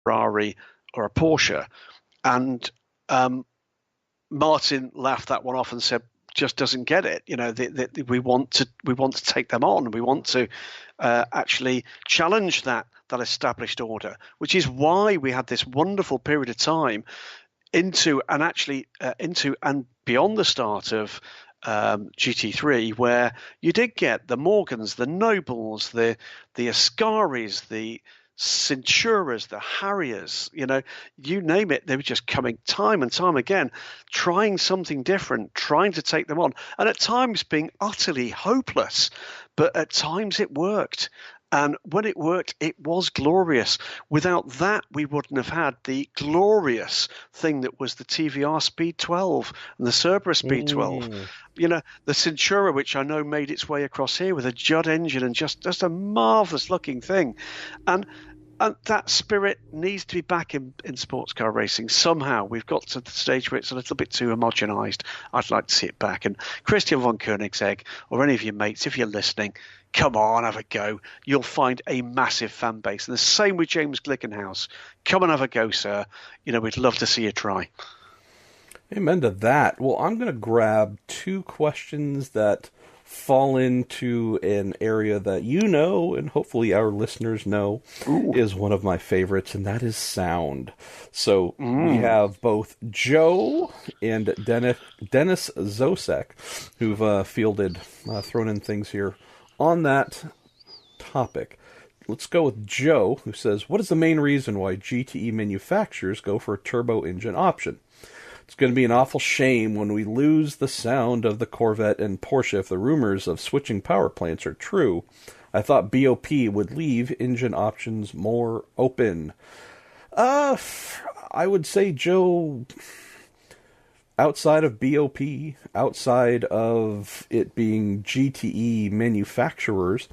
Ferrari or a Porsche. And Martin laughed that one off and said, just doesn't get it. We want to take them on. We want to actually challenge that established order, which is why we had this wonderful period of time into and beyond the start of GT3, where you did get the Morgans, the Nobles, the Ascaris, the Centuras, the Harriers, you name it, they were just coming time and time again, trying something different, trying to take them on, and at times being utterly hopeless, but at times it worked. And when it worked, it was glorious. Without that, we wouldn't have had the glorious thing that was the TVR Speed 12 and the Cerberus Speed 12. The Centura, which I know made its way across here with a Judd engine and just a marvellous looking thing. And that spirit needs to be back in sports car racing. Somehow we've got to the stage where it's a little bit too homogenised. I'd like to see it back. And Christian von Koenigsegg, or any of your mates, if you're listening, come on, have a go. You'll find a massive fan base. And the same with James Glickenhaus. Come and have a go, sir. We'd love to see you try. Amen to that. Well, I'm going to grab two questions that fall into an area that and hopefully our listeners know is one of my favorites, and that is sound. So we have both Joe and Dennis Zosek, who've thrown in things here on that topic. Let's go with Joe, who says, what is the main reason why GTE manufacturers go for a turbo engine option? It's going to be an awful shame when we lose the sound of the Corvette and Porsche if the rumors of switching power plants are true. I thought BOP would leave engine options more open. I would say, Joe, outside of BOP, outside of it being GTE manufacturers,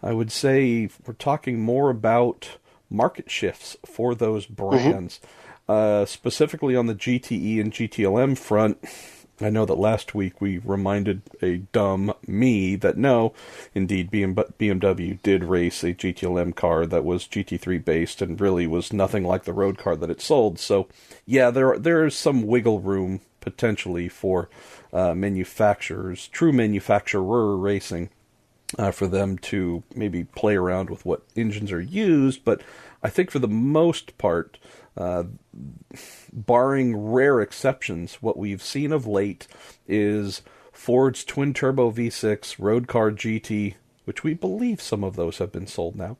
I would say we're talking more about market shifts for those brands. Specifically on the GTE and GTLM front, I know that last week we reminded a dumb me that no, indeed, BMW did race a GTLM car that was GT3 based and really was nothing like the road car that it sold. So, yeah, there is some wiggle room potentially for manufacturers, true manufacturer racing, for them to maybe play around with what engines are used. But I think for the most part, barring rare exceptions, what we've seen of late is Ford's twin-turbo V6, Road Car GT, which we believe some of those have been sold now.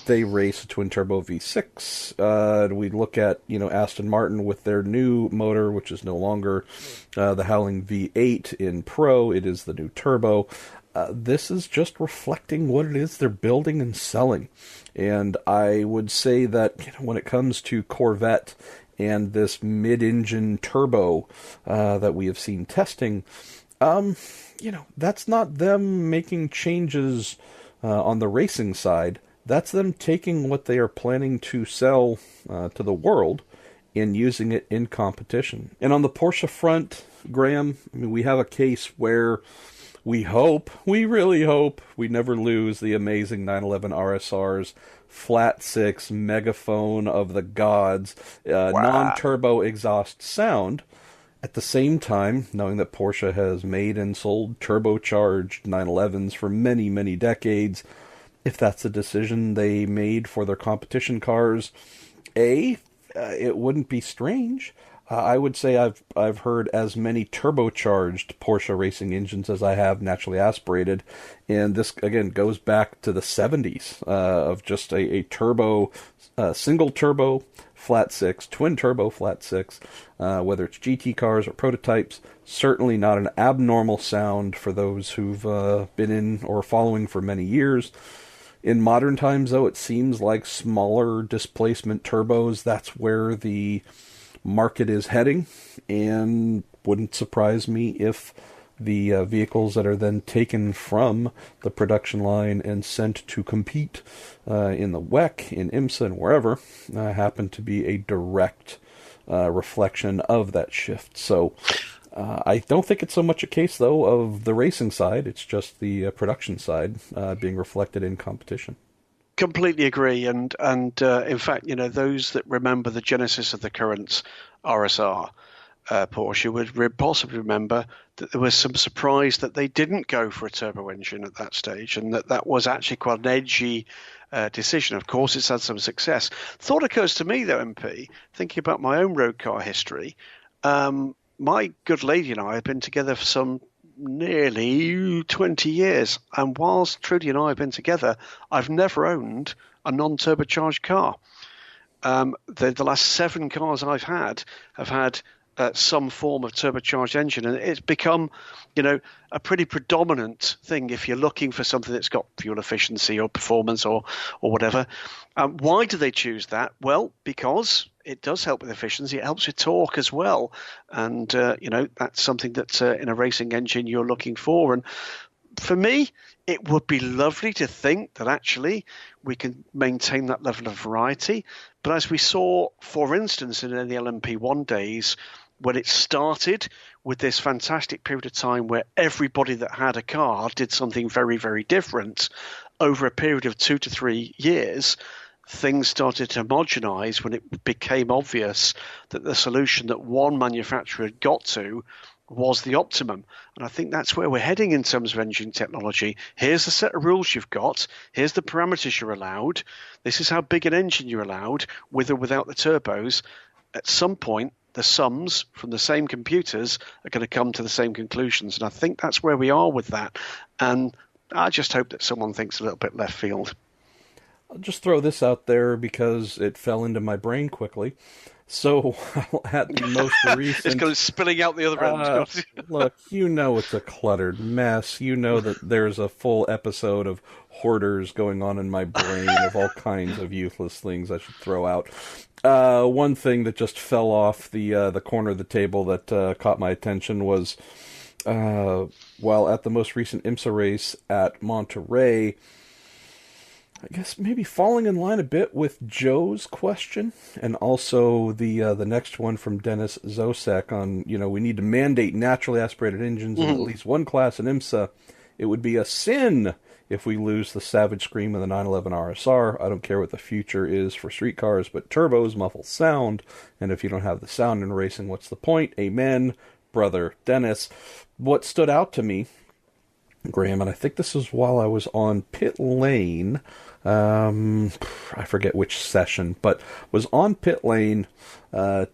They race a twin-turbo V6. We look at, Aston Martin with their new motor, which is no longer the Howling V8 in Pro. It is the new turbo. This is just reflecting what it is they're building and selling. And I would say that when it comes to Corvette and this mid-engine turbo that we have seen testing, that's not them making changes on the racing side. That's them taking what they are planning to sell to the world and using it in competition. And on the Porsche front, Graham, we have a case where we really hope, we never lose the amazing 911 RSR's flat six megaphone of the gods, non-turbo exhaust sound. At the same time, knowing that Porsche has made and sold turbocharged 911s for many, many decades, if that's a decision they made for their competition cars, it wouldn't be strange. I would say I've heard as many turbocharged Porsche racing engines as I have naturally aspirated, and this again goes back to the 70s of just a turbo, single turbo flat six, twin turbo flat six, whether it's GT cars or prototypes. Certainly not an abnormal sound for those who've been in or following for many years. In modern times, though, it seems like smaller displacement turbos, that's where the market is heading, and wouldn't surprise me if the vehicles that are then taken from the production line and sent to compete in the WEC, in IMSA, and wherever, happen to be a direct reflection of that shift. So I don't think it's so much a case, though, of the racing side. It's just the production side being reflected in competition. Completely agree, and in fact, those that remember the genesis of the current RSR Porsche would possibly remember that there was some surprise that they didn't go for a turbo engine at that stage, and that was actually quite an edgy decision. Of course, it's had some success. Thought occurs to me, though, MP, thinking about my own road car history, my good lady and I have been together for some nearly 20 years, and whilst Trudy and I have been together, I've never owned a non-turbocharged car. The last 7 cars I've had have had some form of turbocharged engine, and it's become, a pretty predominant thing if you're looking for something that's got fuel efficiency or performance or whatever. Why do they choose that? Well, because it does help with efficiency. It helps with torque as well, and that's something that in a racing engine you're looking for. And for me, it would be lovely to think that actually we can maintain that level of variety. But as we saw, for instance, in the LMP1 days, when it started with this fantastic period of time where everybody that had a car did something very, very different, over a period of 2 to 3 years, things started to homogenize when it became obvious that the solution that one manufacturer had got to was the optimum. And I think that's where we're heading in terms of engine technology. Here's the set of rules you've got. Here's the parameters you're allowed. This is how big an engine you're allowed, with or without the turbos. At some point, the sums from the same computers are going to come to the same conclusions. And I think that's where we are with that. And I just hope that someone thinks a little bit left field. I'll just throw this out there because it fell into my brain quickly. So, at the most recent... It's kind of spilling out the other end. Look, it's a cluttered mess. You know that there's a full episode of hoarders going on in my brain of all kinds of useless things I should throw out. One thing that just fell off the corner of the table that caught my attention was, while at the most recent IMSA race at Monterey, I guess maybe falling in line a bit with Joe's question, and also the next one from Dennis Zosek on, we need to mandate naturally aspirated engines in at least one class in IMSA. It would be a sin if we lose the savage scream of the 911 RSR. I don't care what the future is for street cars, but turbos muffle sound, and if you don't have the sound in racing, what's the point? Amen, brother Dennis. What stood out to me, Graham, and I think this was while I was on pit lane, I forget which session, but was on pit lane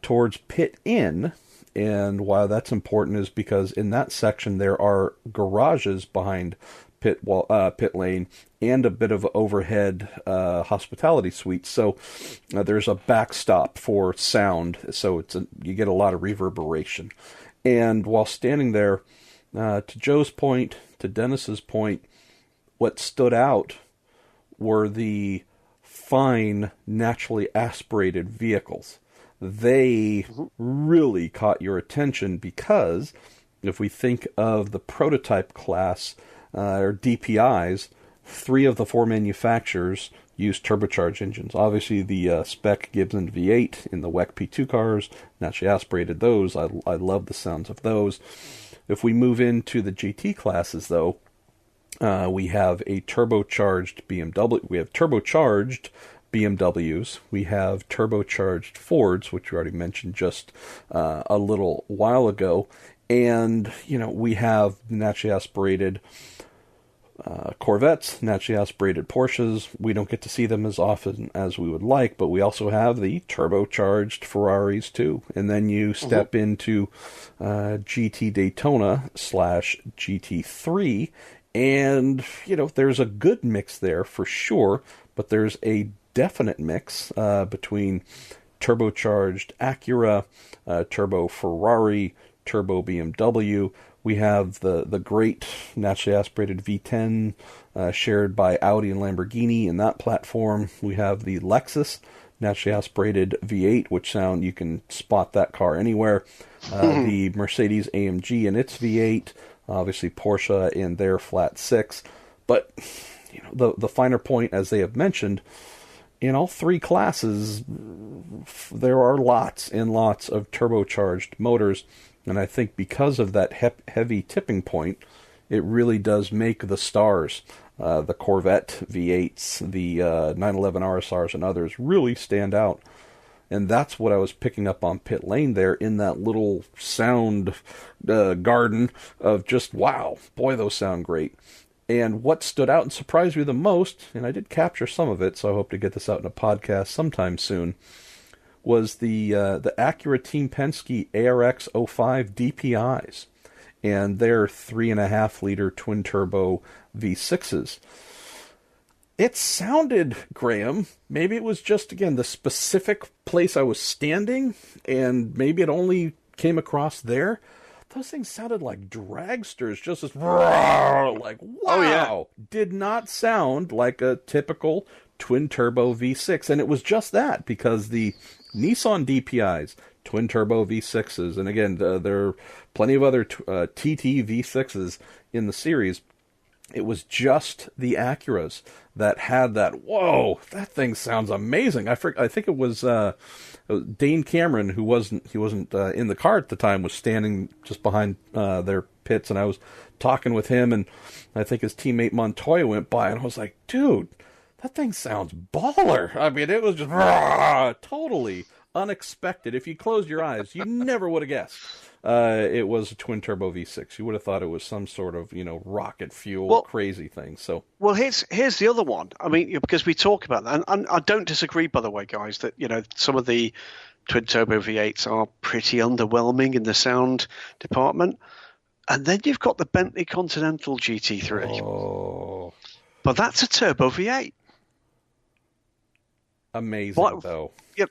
towards pit in, and why that's important is because in that section there are garages behind pit lane and a bit of overhead hospitality suite, so there's a backstop for sound, so you get a lot of reverberation. And while standing there, to Joe's point, to Dennis's point, what stood out were the fine, naturally aspirated vehicles. They really caught your attention because if we think of the prototype class, or DPIs, 3 of the 4 manufacturers use turbocharged engines. Obviously, the spec Gibson V8 in the WEC P2 cars, naturally aspirated those. I love the sounds of those. If we move into the GT classes, though, we have a turbocharged BMW. We have turbocharged BMWs. We have turbocharged Fords, which we already mentioned just a little while ago. And, we have naturally aspirated Corvettes, naturally aspirated Porsches. We don't get to see them as often as we would like, but we also have the turbocharged Ferraris too. And then you step into GT Daytona / GT3, and there's a good mix there for sure, but there's a definite mix between turbocharged Acura, turbo Ferrari, turbo BMW. We have the great naturally aspirated V10 shared by Audi and Lamborghini in that platform. We have the Lexus naturally aspirated V8, which you can spot that car anywhere. The Mercedes AMG and its V8, obviously Porsche in their flat 6. But the finer point, as they have mentioned, in all 3 classes, there are lots and lots of turbocharged motors. And I think because of that heavy tipping point, it really does make the stars The Corvette V8s, the 911 RSRs, and others really stand out. And that's what I was picking up on pit lane there in that little sound garden of just, wow, boy, those sound great. And what stood out and surprised me the most, and I did capture some of it, so I hope to get this out in a podcast sometime soon, was the Acura Team Penske ARX 05 DPIs and their 3.5-liter twin-turbo V6s. It sounded, Graham, maybe it was just, again, the specific place I was standing, and maybe it only came across there. Those things sounded like dragsters, just as, like, wow. Oh, yeah. Did not sound like a typical twin-turbo V6, and it was just that, because the Nissan DPIs, twin-turbo V6s, and again, there are plenty of other TT V6s in the series. It was just the Acuras that had that, whoa, that thing sounds amazing. I think it was Dane Cameron, who wasn't in the car at the time, was standing just behind their pits, and I was talking with him, and I think his teammate Montoya went by, and I was like, dude, that thing sounds baller. I mean, it was just totally unexpected. If you closed your eyes, you never would have guessed it was a twin-turbo V6. You would have thought it was some sort of, rocket fuel crazy thing. So, well, here's the other one. I mean, because we talk about that, and I don't disagree, by the way, guys, that some of the twin-turbo V8s are pretty underwhelming in the sound department. And then you've got the Bentley Continental GT3. Oh, but that's a turbo V8. Amazing, though. Yep,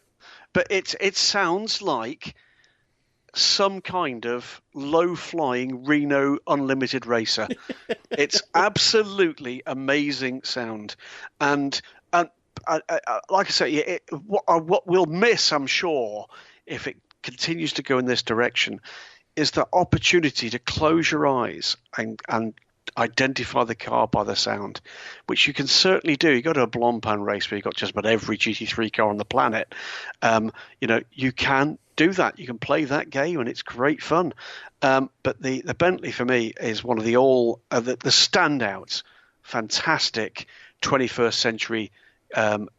but it sounds like some kind of low-flying Reno Unlimited racer. It's absolutely amazing sound, and like I say, what we'll miss, I'm sure, if it continues to go in this direction, is the opportunity to close your eyes and identify the car by the sound, which you can certainly do. You go to a Blancpain race where you've got just about every GT3 car on the planet. You can do that. You can play that game, and it's great fun. But the Bentley, for me, is one of the standouts, fantastic 21st century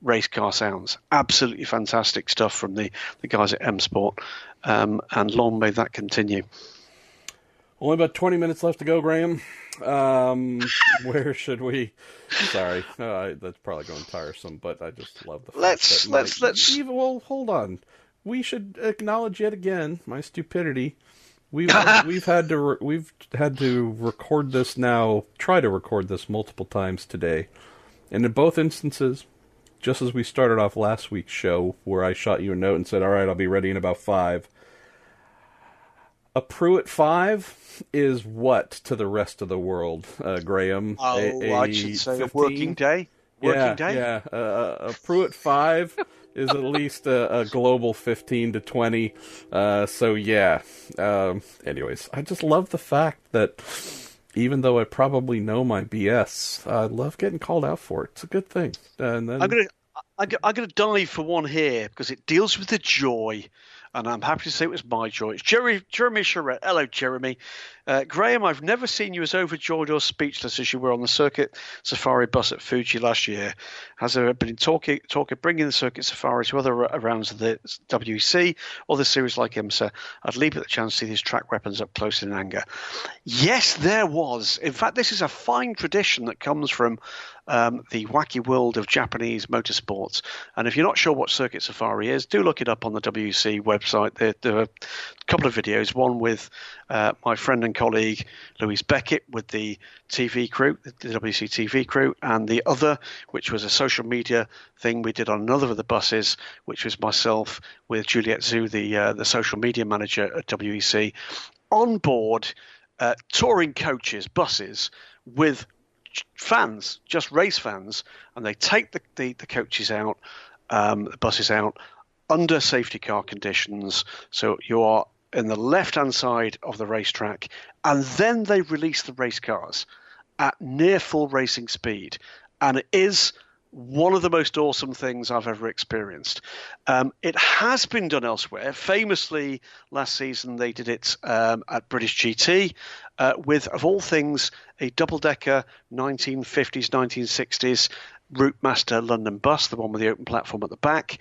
race car sounds. Absolutely fantastic stuff from the guys at M Sport, and long may that continue. Only about 20 minutes left to go, Graham. Where should we? Sorry, that's probably going tiresome, but I just love the fact let's. Well, hold on. We should acknowledge yet again my stupidity. We've had to record this now. Try to record this multiple times today, and in both instances, just as we started off last week's show, where I shot you a note and said, "All right, I'll be ready in about 5." A Pruett 5 is what to the rest of the world, Graham? I should say 15? A working day. Yeah. A Pruett 5 is at least a global 15 to 20. So yeah. Anyways, I just love the fact that even though I probably know my BS, I love getting called out for it. It's a good thing. And then I'm gonna dive for one here because it deals with the joy. And I'm happy to say it was my joy. It's Jeremy Charette. Hello, Jeremy. Graham, I've never seen you as overjoyed or speechless as you were on the Circuit Safari bus at Fuji last year. Has there been talk of bringing the Circuit Safari to other rounds of the WEC or the series like IMSA? I'd leap at the chance to see these track weapons up close in anger. Yes, there was. In fact, this is a fine tradition that comes from the wacky world of Japanese motorsports. And if you're not sure what Circuit Safari is, do look it up on the WEC website. There are a couple of videos, one with my friend and colleague Louise Beckett with the TV crew, the WEC TV crew, and the other, which was a social media thing we did on another of the buses, which was myself with Juliette Zhu, the social media manager at WEC, on board touring coaches, buses, with fans, just race fans, and they take the coaches out, the buses out, under safety car conditions. So you are in the left-hand side of the racetrack, and then they release the race cars at near full racing speed. And it is one of the most awesome things I've ever experienced. It has been done elsewhere. Famously, last season they did it at British GT with, of all things, a double-decker 1950s, 1960s Route Master London bus, the one with the open platform at the back.